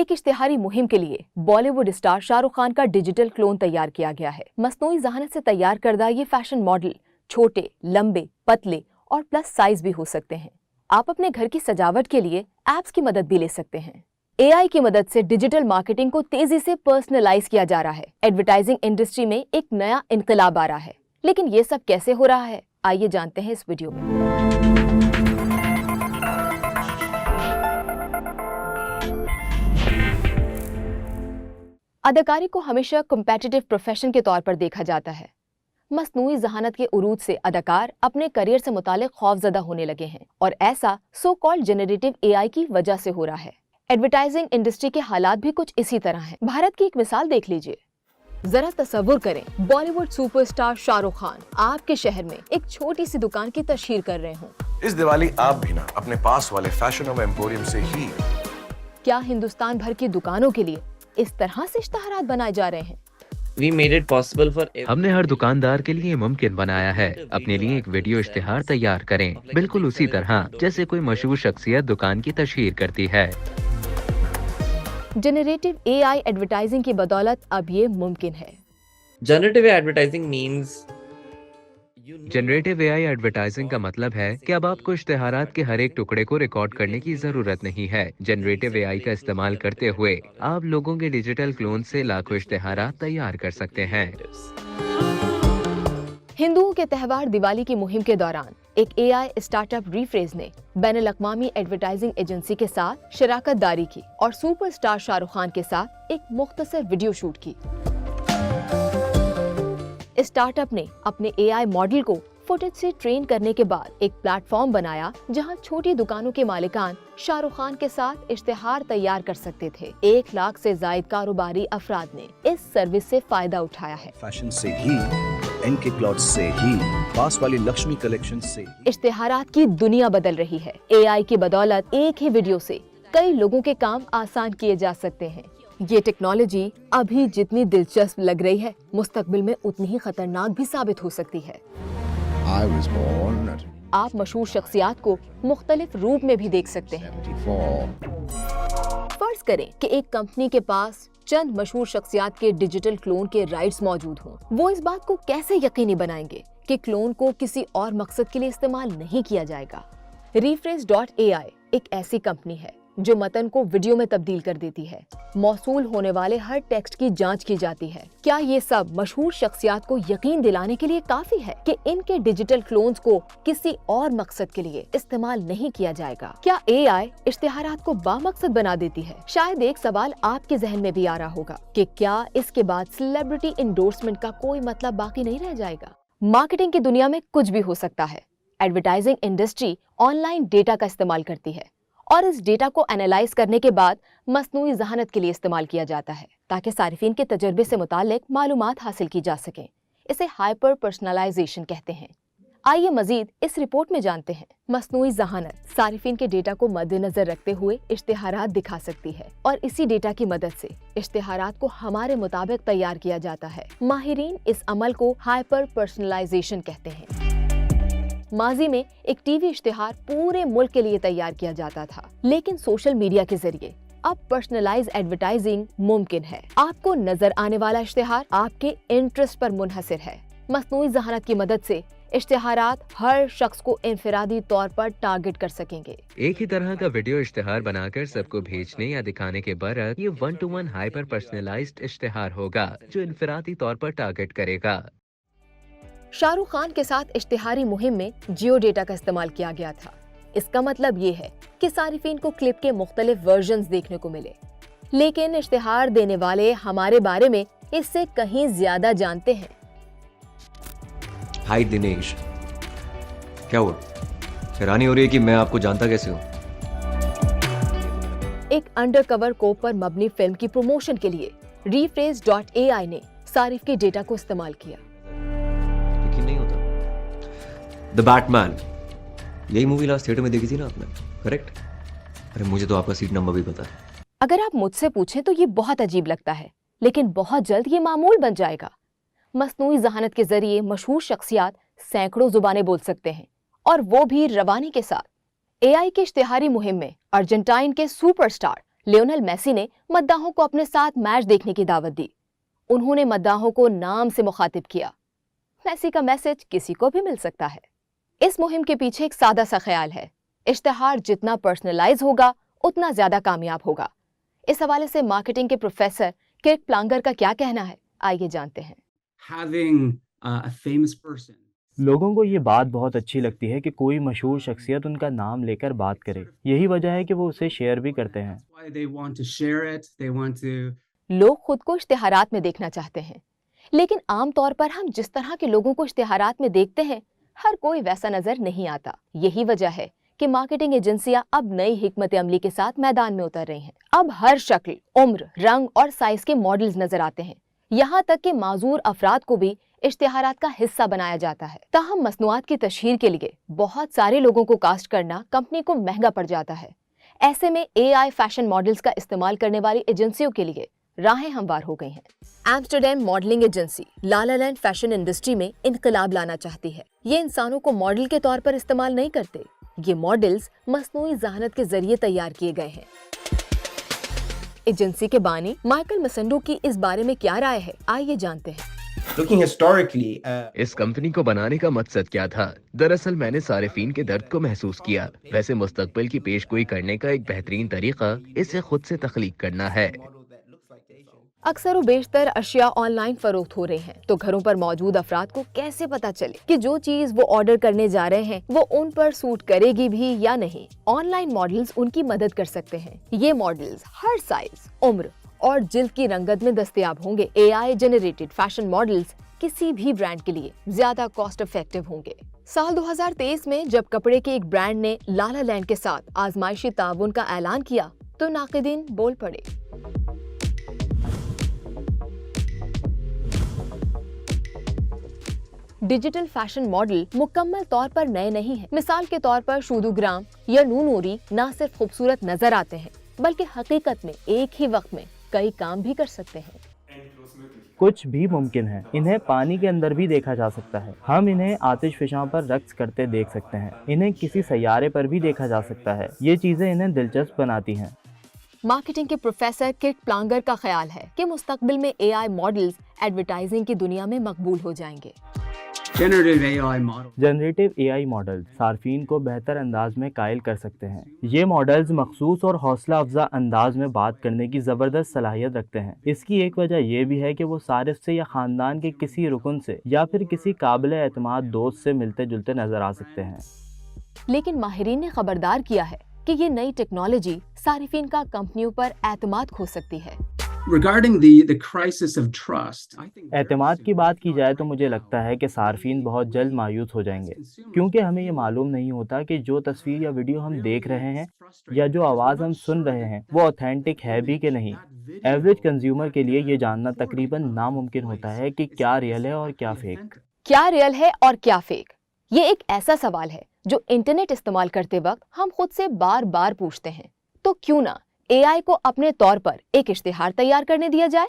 ایک اشتہاری مہم کے لیے بالی ووڈ اسٹار شاہ رخ خان کا ڈیجیٹل کلون تیار کیا گیا ہے۔ مصنوعی ذہانت سے تیار کردہ یہ فیشن ماڈل چھوٹے، لمبے، پتلے اور پلس سائز بھی ہو سکتے ہیں۔ آپ اپنے گھر کی سجاوٹ کے لیے ایپس کی مدد بھی لے سکتے ہیں۔ اے آئی کی مدد سے ڈیجیٹل مارکیٹنگ کو تیزی سے پرسنلائز کیا جا رہا ہے۔ ایڈورٹائزنگ انڈسٹری میں ایک نیا انقلاب آ رہا ہے۔ لیکن یہ سب کیسے ہو رہا ہے؟ آئیے جانتے ہیں اس ویڈیو میں۔ اداکاری کو ہمیشہ کمپیٹیٹو پروفیشن کے طور پر دیکھا جاتا ہے۔ مصنوعی ذہانت کے عروج سے اداکار اپنے کریئر سے متعلق خوفزدہ ہونے لگے ہیں، اور ایسا سو کالڈ جنریٹو اے آئی کی وجہ سے ہو رہا ہے۔ ایڈورٹائزنگ انڈسٹری کے حالات بھی کچھ اسی طرح ہیں۔ بھارت کی ایک مثال دیکھ لیجئے۔ ذرا تصور کریں، بالی would super star Shah Rukh Khan آپ کے شہر میں ایک چھوٹی سی دکان کی تشہیر کر رہے ہوں۔ اس دیوالی آپ بھی نا اپنے پاس والے فیشن ایمپوریم سے ہی۔ کیا ہندوستان بھر کی دکانوں کے لیے اس طرح سے اشتہارات بنائے جا رہے ہیں؟ ہم نے ہر دکاندار کے لیے ممکن بنایا ہے اپنے لیے ایک ویڈیو اشتہار تیار کریں، بالکل اسی طرح جیسے کوئی مشہور شخصیت دکان کی تشہیر کرتی ہے۔ جنریٹو اے آئی ایڈورٹائزنگ کی بدولت اب یہ ممکن ہے۔ جنریٹو اے آئی ایڈورٹائزنگ کا مطلب ہے کہ اب آپ کو اشتہارات کے ہر ایک ٹکڑے کو ریکارڈ کرنے کی ضرورت نہیں ہے۔ جنریٹو اے آئی کا استعمال کرتے ہوئے آپ لوگوں کے ڈیجیٹل کلون سے لاکھوں اشتہارات تیار کر سکتے ہیں۔ ہندوؤں کے تہوار دیوالی کی مہم کے دوران ایک اے آئی اسٹارٹ اپ ریفریز نے بین الاقوامی ایڈورٹائزنگ ایجنسی کے ساتھ شراکت داری کی اور سپر اسٹار شاہ رخ خان کے ساتھ ایک مختصر ویڈیو شوٹ کی۔ اسٹارٹ اپ نے اپنے اے آئی ماڈل کو فوٹیج سے ٹرین کرنے کے بعد ایک پلیٹ فارم بنایا جہاں چھوٹی دکانوں کے مالکان شاہ رخ خان کے ساتھ اشتہار تیار کر سکتے تھے۔ 1 لاکھ سے زائد کاروباری افراد نے اس سروس سے فائدہ اٹھایا ہے۔ فیشن سے ہی، ان کے کلوتھ سے ہی، پاس والی لکشمی کلیکشن سے اشتہارات کی دنیا بدل رہی ہے۔ اے آئی کی بدولت ایک ہی ویڈیو سے کئی لوگوں کے کام آسان کیے جا سکتے ہیں۔ یہ ٹیکنالوجی ابھی جتنی دلچسپ لگ رہی ہے، مستقبل میں اتنی ہی خطرناک بھی ثابت ہو سکتی ہے۔ آپ مشہور شخصیات کو مختلف روپ میں بھی دیکھ سکتے ہیں۔ فرض کریں کہ ایک کمپنی کے پاس چند مشہور شخصیات کے ڈیجیٹل کلون کے رائٹس موجود ہوں۔ وہ اس بات کو کیسے یقینی بنائیں گے کہ کلون کو کسی اور مقصد کے لیے استعمال نہیں کیا جائے گا؟ Rephrase.ai ایک ایسی کمپنی ہے جو متن کو ویڈیو میں تبدیل کر دیتی ہے۔ موصول ہونے والے ہر ٹیکسٹ کی جانچ کی جاتی ہے۔ کیا یہ سب مشہور شخصیات کو یقین دلانے کے لیے کافی ہے کہ ان کے ڈیجیٹل کلونز کو کسی اور مقصد کے لیے استعمال نہیں کیا جائے گا؟ کیا اے آئی اشتہارات کو بامقصد بنا دیتی ہے؟ شاید ایک سوال آپ کے ذہن میں بھی آ رہا ہوگا کہ کیا اس کے بعد سیلیبریٹی انڈورسمنٹ کا کوئی مطلب باقی نہیں رہ جائے گا؟ مارکیٹنگ کی دنیا میں کچھ بھی ہو سکتا ہے۔ Advertising industry on line data کا استعمال کرتی ہے اور اس ڈیٹا کو انالائز کرنے کے بعد مصنوعی ذہانت کے لیے استعمال کیا جاتا ہے تاکہ صارفین کے تجربے سے متعلق معلومات حاصل کی جا سکیں۔ اسے ہائپر پرسنلائزیشن کہتے ہیں۔ آئیے مزید اس رپورٹ میں جانتے ہیں۔ مصنوعی ذہانت صارفین کے ڈیٹا کو مد نظر رکھتے ہوئے اشتہارات دکھا سکتی ہے، اور اسی ڈیٹا کی مدد سے اشتہارات کو ہمارے مطابق تیار کیا جاتا ہے۔ ماہرین اس عمل کو ہائپر پرسنلائزیشن کہتے ہیں۔ ماضی میں ایک ٹی وی اشتہار پورے ملک کے لیے تیار کیا جاتا تھا، لیکن سوشل میڈیا کے ذریعے اب پرسنلائز ایڈورٹائزنگ ممکن ہے۔ آپ کو نظر آنے والا اشتہار آپ کے انٹرسٹ پر منحصر ہے۔ مصنوعی ذہانت کی مدد سے اشتہارات ہر شخص کو انفرادی طور پر ٹارگٹ کر سکیں گے۔ ایک ہی طرح کا ویڈیو اشتہار بنا کر سب کو بھیجنے یا دکھانے کے برعکس یہ 1 to 1 ہائپر پرسنلائزڈ اشتہار ہوگا جو انفرادی طور پر ٹارگٹ کرے گا۔ شاہ رخ خان کے ساتھ اشتہاری مہم میں جیو ڈیٹا کا استعمال کیا گیا تھا۔ اس کا مطلب یہ ہے کہ صارفین کو کلپ کے مختلف ورژنز دیکھنے کو ملے، لیکن اشتہار دینے والے ہمارے بارے میں اس سے کہیں زیادہ جانتے ہیں۔ ہائی دنیش، کیا ہوا؟ حیرانی ہو رہی ہے کہ میں آپ کو جانتا کیسے ہوں؟ ایک انڈر کور کوپ پر مبنی فلم کی پروموشن کے لیے Rephrase.ai نے صارف کے ڈیٹا کو استعمال کیا۔ نہیں ہوتا۔ The Batman، یہی مووی لاسٹ تھیٹر میں دیکھی تھی نا آپ نے، کریکٹ؟ ارے مجھے تو آپ کا سیٹ نمبر بھی پتا ہے۔ اگر آپ مجھ سے پوچھیں تو یہ بہت عجیب لگتا ہے، لیکن بہت جلد یہ معمول بن جائے گا۔ مصنوعی ذہانت کے ذریعے مشہور شخصیات سینکڑوں زبانیں بول سکتے ہیں، اور وہ بھی روانی کے ساتھ۔ اے آئی کے اشتہاری مہم میں ارجنٹائن کے سپر اسٹار लियोनेल मेसी ने मद्दाहों को अपने साथ मैच देखने की दावत दी। उन्होंने मद्दाहों को नाम से मुखातिब किया। मेसी का मैसेज किसी को भी मिल सकता है। इस मुहिम के पीछे एक सादा सा ख्याल है, इश्तिहार जितना पर्सनलाइज होगा उतना ज्यादा कामयाब होगा। इस हवाले से मार्केटिंग के प्रोफेसर किर्क प्लांगर का क्या कहना है, आइए जानते हैं। a famous person. लोगों को ये बात बहुत अच्छी लगती है कि कोई मशहूर शख्सियत उनका नाम लेकर बात करे। यही वजह है कि वो उसे शेयर भी करते हैं। That's why they want to share it. They want to. लोग खुद को इश्तिहारात में देखना चाहते हैं, लेकिन आम तौर पर हम जिस तरह के लोगों को इश्तिहारात में देखते हैं, हर कोई वैसा नजर नहीं आता। यही वजह है कि मार्केटिंग एजेंसियां अब नई हिकमत अमली के साथ मैदान में उतर रही हैं। अब हर शक्ल, उम्र, रंग और साइज के मॉडल्स नजर आते हैं। यहाँ तक कि माजूर अफराद को भी इश्तिहारात का हिस्सा बनाया जाता है। ताहम मसनूआत की तशहीर के लिए बहुत सारे लोगों को कास्ट करना कंपनी को महंगा पड़ जाता है। ऐसे में AI फैशन मॉडल्स का इस्तेमाल करने वाली एजेंसियों के लिए राहें हमवार हो गई हैं। एम्स्टरडैम मॉडलिंग एजेंसी ला ला लैंड फैशन इंडस्ट्री में इनकलाब लाना चाहती है। ये इंसानों को मॉडल के तौर पर इस्तेमाल नहीं करते। ये मॉडल्स मसनूई ज़हानत के जरिए तैयार किए गए हैं। एजेंसी के बानी माइकल मसंडो की इस बारे में क्या राय है, आइए जानते हैं। Looking historically, इस कंपनी को बनाने का मकसद क्या था? दरअसल मैंने सारिफीन के दर्द को महसूस किया। वैसे मुस्तकबिल की पेशगोई करने का एक बेहतरीन तरीका इसे खुद से तख्लीक करना है। अक्सर व बेशतर अशिया ऑनलाइन फरोख्त हो रहे हैं, तो घरों पर मौजूद अफराद को कैसे पता चले कि जो चीज वो ऑर्डर करने जा रहे हैं वो उन पर सूट करेगी भी या नहीं? ऑनलाइन मॉडल्स उनकी मदद कर सकते हैं। ये मॉडल्स हर साइज, उम्र और जिल्द की रंगत में दस्तयाब होंगे। AI जनरेटेड फैशन मॉडल्स किसी भी ब्रांड के लिए ज्यादा कॉस्ट इफेक्टिव होंगे। साल 2023 में जब कपड़े के एक ब्रांड ने ला ला लैंड के साथ आजमाइशी ताउन का ऐलान किया तो नाक़िदीन बोल पड़े। डिजिटल फैशन मॉडल मुकम्मल तौर पर नए नहीं हैं। मिसाल के तौर पर शूदुग्राम या नूनोरी न सिर्फ खूबसूरत नजर आते हैं बल्कि हकीकत में एक ही वक्त में कई काम भी कर सकते हैं। कुछ भी मुमकिन है। इन्हें पानी के अंदर भी देखा जा सकता है। हम इन्हें आतिशफशां पर रक्स करते देख सकते हैं। इन्हें किसी सैयारे पर भी देखा जा सकता है। ये चीजें इन्हें दिलचस्प बनाती हैं। मार्केटिंग के प्रोफेसर किर्क प्लांगर का ख्याल है कि मुस्तकबिल में AI मॉडल्स एडवर्टाइजिंग की दुनिया में मकबूल हो जाएंगे। Generative AI model. Generative AI model सार्फिन को बेहतर अंदाज में कायल कर सकते हैं। ये मॉडल्स मखसूस और हौसला अफजा अंदाज में बात करने की ज़बरदस्त सलाहियत रखते हैं। इसकी एक वजह यह भी है कि वो सारिफ से या ख़ानदान के किसी रुकन से या फिर किसी काबिल एतमाद दोस्त से मिलते जुलते नजर आ सकते हैं। लेकिन माहिरीन ने खबरदार किया है कि ये नई टेक्नोलॉजी सारिफिन का कंपनियों पर एतमाद खो सकती है। Regarding the crisis of trust, I think एतमाद की बात की जाए तो मुझे लगता है कि सार्फिन बहुत जल्द मायूस हो जाएंगे, क्योंकि हमें ये मालूम नहीं होता कि जो तस्वीर या वीडियो हम देख रहे हैं या जो आवाज़ हम सुन रहे हैं वो ऑथेंटिक है भी कि नहीं। एवरेज कंज्यूमर के लिए ये जानना तकरीबन नामुमकिन होता है कि क्या रियल है और क्या फेक। क्या रियल है और क्या फेक, ये एक ऐसा सवाल है जो इंटरनेट इस्तेमाल करते वक्त हम खुद से बार बार पूछते हैं। तो क्यों ना AI को अपने तौर पर एक इश्तिहार तैयार करने दिया जाए।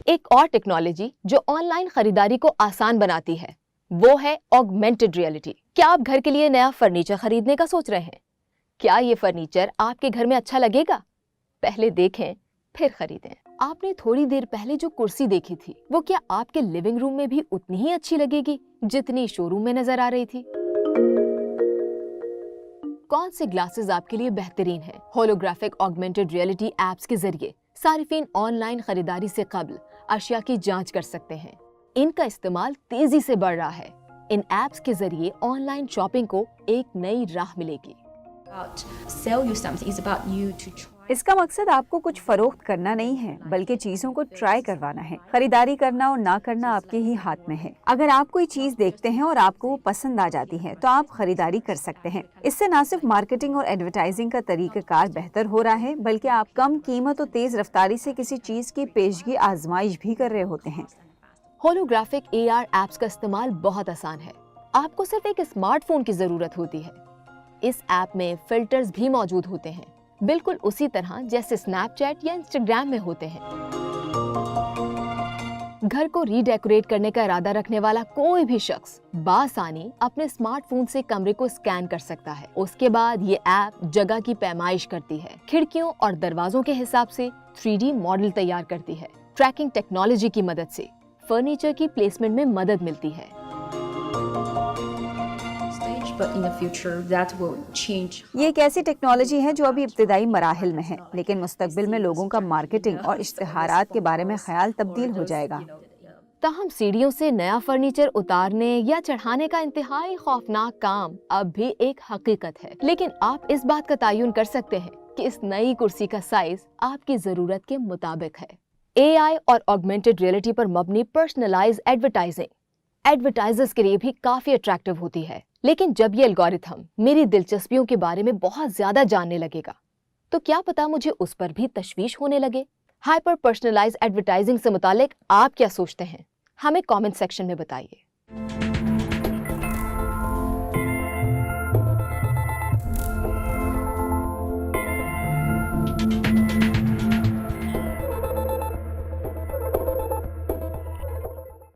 एक और टेक्नोलॉजी जो ऑनलाइन खरीदारी को आसान बनाती है वो है ऑगमेंटेड रियलिटी। क्या आप घर के लिए नया फर्नीचर खरीदने का सोच रहे हैं? क्या ये फर्नीचर आपके घर में अच्छा लगेगा? पहले देखें फिर खरीदें। आपने थोड़ी देर पहले जो कुर्सी देखी थी वो क्या आपके लिविंग रूम में भी उतनी ही अच्छी लगेगी जितनी शोरूम में नजर आ रही थी? कौन से ग्लासेस आपके लिए बेहतरीन हैं? होलोग्राफिक ऑगमेंटेड रियलिटी एप्स के जरिए सारिफीन ऑनलाइन खरीदारी से कबल अशिया की जांच कर सकते हैं। इनका इस्तेमाल तेजी से बढ़ रहा है। इन एप्स के जरिए ऑनलाइन शॉपिंग को एक नई राह मिलेगी। इसका मकसद आपको कुछ फरोख्त करना नहीं है बल्कि चीजों को ट्राई करवाना है। खरीदारी करना और ना करना आपके ही हाथ में है। अगर आप कोई चीज देखते हैं और आपको वो पसंद आ जाती है तो आप खरीदारी कर सकते हैं। इससे न सिर्फ मार्केटिंग और एडवर्टाइजिंग का तरीक़ाकार बेहतर हो रहा है बल्कि आप कम कीमत और तेज रफ्तारी से किसी चीज की पेशगी आजमाइश भी कर रहे होते हैं। होलोग्राफिक AR एप्स का इस्तेमाल बहुत आसान है। आपको सिर्फ एक स्मार्टफोन की जरूरत होती है। इस ऐप में फिल्टर्स भी मौजूद होते हैं, बिल्कुल उसी तरह जैसे स्नैपचैट या इंस्टाग्राम में होते हैं। घर को रीडेकोरेट करने का इरादा रखने वाला कोई भी शख्स बासानी अपने स्मार्टफोन से कमरे को स्कैन कर सकता है। उसके बाद ये ऐप जगह की पैमाइश करती है, खिड़कियों और दरवाजों के हिसाब से 3D मॉडल तैयार करती है। ट्रैकिंग टेक्नोलॉजी की मदद से फर्नीचर की प्लेसमेंट में मदद मिलती है। But in the future, that will change. ये एक ऐसी टेक्नोलॉजी है जो अभी इब्तिदाई मराहिल में है, लेकिन मुस्तकबिल में लोगों का मार्केटिंग और इश्तिहारात के बारे में ख्याल तब्दील हो जाएगा। ताहम सीढ़ियों से नया फर्नीचर उतारने या चढ़ाने का इंतहाई खौफनाक काम अब भी एक हकीकत है, लेकिन आप इस बात का तयन कर सकते हैं कि इस नई कुर्सी का साइज आपकी जरूरत के मुताबिक है। AI और ऑगमेंटेड रियलिटी पर मबनी पर्सनलाइज एडवर्टाइजिंग एडवर्टाइजर्स के लिए भी काफी अट्रैक्टिव होती है, लेकिन जब ये एल्गोरिथम मेरी दिलचस्पियों के बारे में बहुत ज्यादा जानने लगेगा तो क्या पता मुझे उस पर भी तशवीश होने लगे। हाइपर पर्सनलाइज एडवर्टाइजिंग से मुतालिक आप क्या सोचते हैं, हमें कमेंट सेक्शन में बताइए।